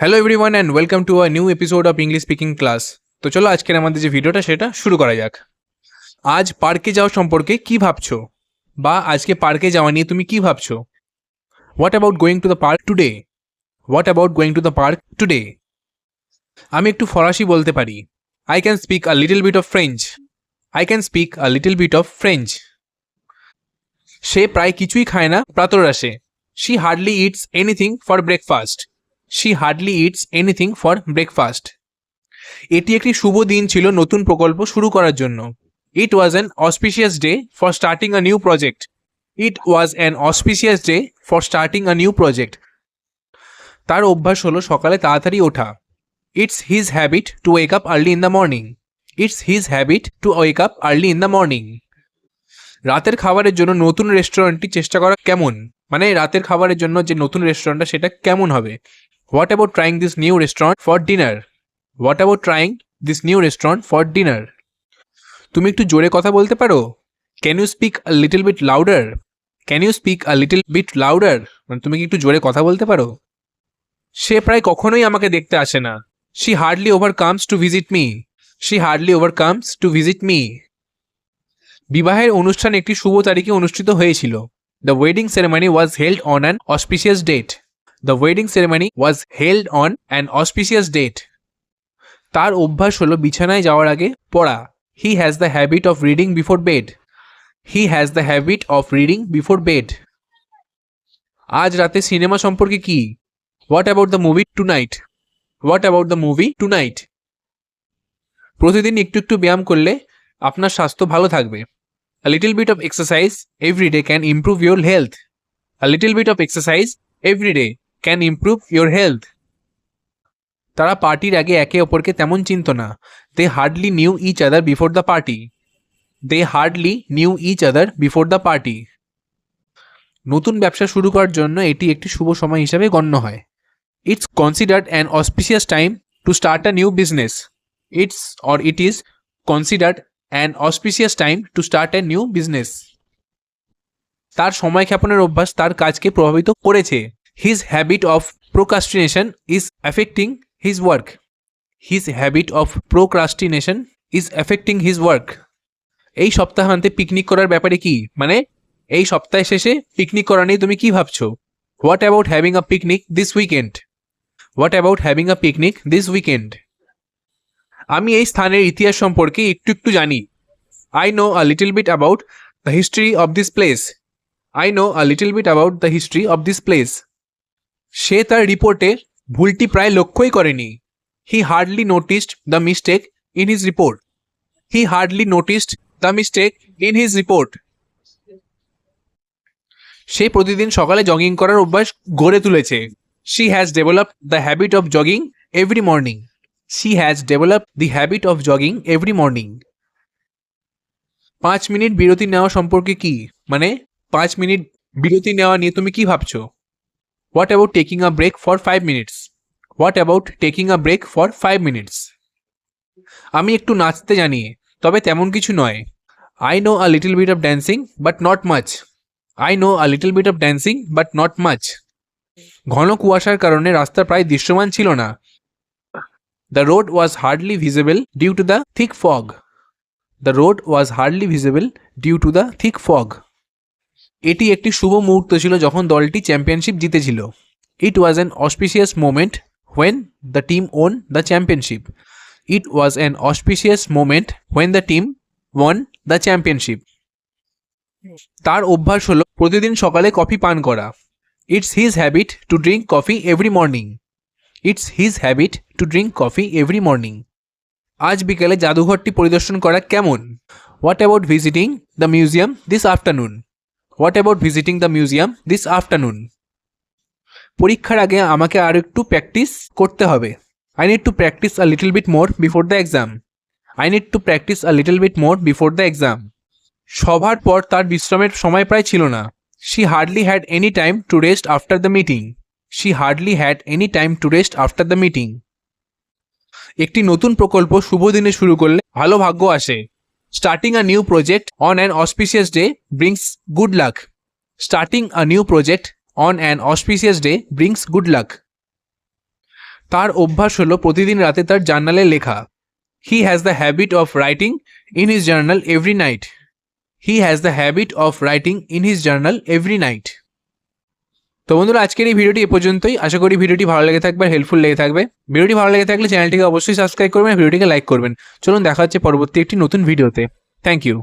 Hello everyone and welcome to a new episode of English speaking class. তো চলো আজকের আমাদের যে ভিডিওটা সেটা শুরু করা যাক। আজ পার্কে যাওয়া সম্পর্কে কি ভাবছো, বা আজকে পার্কে যাওয়া নিয়ে তুমি কি ভাবছো? What about going to the park today? What about going to the park today? আমি একটু ফরাসি বলতে পারি। I can speak a little bit of French. I can speak a little bit of French. সে প্রায় কিছুই খায় না প্রাতরাশে। She hardly eats anything for breakfast. She hardly eats anything for breakfast. এটি একটি শুভ দিন ছিল নতুন প্রকল্প শুরু করার জন্য। It was an auspicious day for starting a new project. It was an auspicious day for starting a new project. তার অভ্যাস হলো সকালে তাড়াতাড়ি ওঠা। It's his habit to wake up early in the morning. It's his habit to wake up early in the morning. রাতের খাবারের জন্য নতুন রেস্টুরেন্টটি চেষ্টা করা কেমন? মানে রাতের খাবারের জন্য যে নতুন রেস্টুরেন্টটা সেটা কেমন হবে? What about trying this new restaurant for dinner? What about trying this new restaurant for dinner? তুমি একটু জোরে কথা বলতে পারো? Can you speak a little bit louder? Can you speak a little bit louder? মানে তুমি কি একটু জোরে কথা বলতে পারো? সে প্রায় কখনোই আমাকে দেখতে আসে না। She hardly over comes to visit me. She hardly over comes to visit me. বিবাহের অনুষ্ঠান একটি শুভ তারিখে অনুষ্ঠিত হয়েছিল। The wedding ceremony was held on an auspicious date. The wedding ceremony was held on an auspicious date. তার অভ্যাস হলো বিছানায় যাওয়ার আগে পড়া। He has the habit of reading before bed. He has the habit of reading before bed. আজ রাতে cinema সম্পর্কে কি? What about the movie tonight? What about the movie tonight? প্রতিদিন একটু একটু ব্যায়াম করলে আপনার স্বাস্থ্য ভালো থাকবে। A little bit of exercise every day can improve your health. A little bit of exercise every day can improve your health. তারা পার্টির আগে একে অপরকে তেমন চিনত না। They hardly knew each other before the party. They hardly knew each other before the party. নতুন ব্যবসা শুরু করার জন্য এটি একটি শুভ সময় হিসাবে গণ্য হয়। It's considered an auspicious time to start a new business. It is considered an auspicious time to start a new business. তার সময় ক্ষেপণের অভ্যাস তার কাজকে প্রভাবিত করেছে। His habit of procrastination is affecting his work. His habit of procrastination is affecting his work. এই সপ্তাহান্তে picnic করার ব্যাপারে কি? মানে এই সপ্তাহের শেষে পিকনিক করা নিয়ে তুমি কি ভাবছো? What about having a picnic this weekend? What about having a picnic this weekend? আমি এই স্থানের ইতিহাস সম্পর্কে একটু একটু জানি। I know a little bit about the history of this place. I know a little bit about the history of this place. সে তার রিপোর্টে ভুলটি প্রায় লক্ষ্যই করেনি। He hardly noticed the mistake in his report. He hardly noticed the mistake in his report. সে প্রতিদিন সকালে jogging করার অভ্যাস গড়ে তুলেছে। She has developed the habit of jogging every morning. She has developed the habit of jogging every morning. 5 minute বিরতি নেওয়া সম্পর্কে কি? মানে 5 মিনিট বিরতি নেওয়া নিয়ে তুমি কি ভাবছো? What about taking a break for 5 minutes? What about taking a break for 5 minutes? আমি একটু নাচতে জানি, তবে তেমন কিছু নয়। I know a little bit of dancing but not much. I know a little bit of dancing but not much. ঘন কুয়াশার কারণে রাস্তা প্রায় দৃশ্যমান ছিল না। The road was hardly visible due to the thick fog. The road was hardly visible due to the thick fog. এটি একটি শুভ মুহূর্ত ছিল যখন দলটি চ্যাম্পিয়নশিপ জিতেছিল। It was an auspicious moment when the team won the championship. It was an auspicious moment when the team won the championship. তার অভ্যাস হলো প্রতিদিন সকালে কফি পান করা। It's his habit to drink coffee every morning. It's his habit to drink coffee every morning. আজ বিকেলে জাদুঘরটি পরিদর্শন করা কেমন? What about visiting the museum this afternoon? What about visiting the museum this afternoon? পরীক্ষার আগে আমাকে আরও একটু প্র্যাকটিস করতে হবে। I need to practice a little bit more before the exam. I need to practice a little bit more before the exam. সভার পর তার বিশ্রামের সময় প্রায় ছিল না। She hardly had any time to rest after the meeting. She hardly had any time to rest after the meeting. একটি নতুন প্রকল্প শুভ দিনে শুরু করলে ভালো ভাগ্য আসে। Starting a new project on an auspicious day brings good luck. Starting a new project on an auspicious day brings good luck. তার অভ্যাস হলো প্রতিদিন রাতে তার জার্নালে লেখা। হি has the habit of writing in his journal every night. He has the habit of writing in his journal every night. তো বন্ধুরা, আজকের এই ভিডিওটি এ পর্যন্তই। আশা করি ভিডিওটি ভালো লেগে থাকবে, হেল্পফুল লেগে থাকবে। ভিডিওটি ভালো লেগে থাকলে চ্যানেলটিকে অবশ্যই সাবস্ক্রাইব করবেন, ভিডিওটিকে লাইক করবেন। চলুন দেখা হচ্ছে পরবর্তী একটি নতুন ভিডিওতে। Thank you.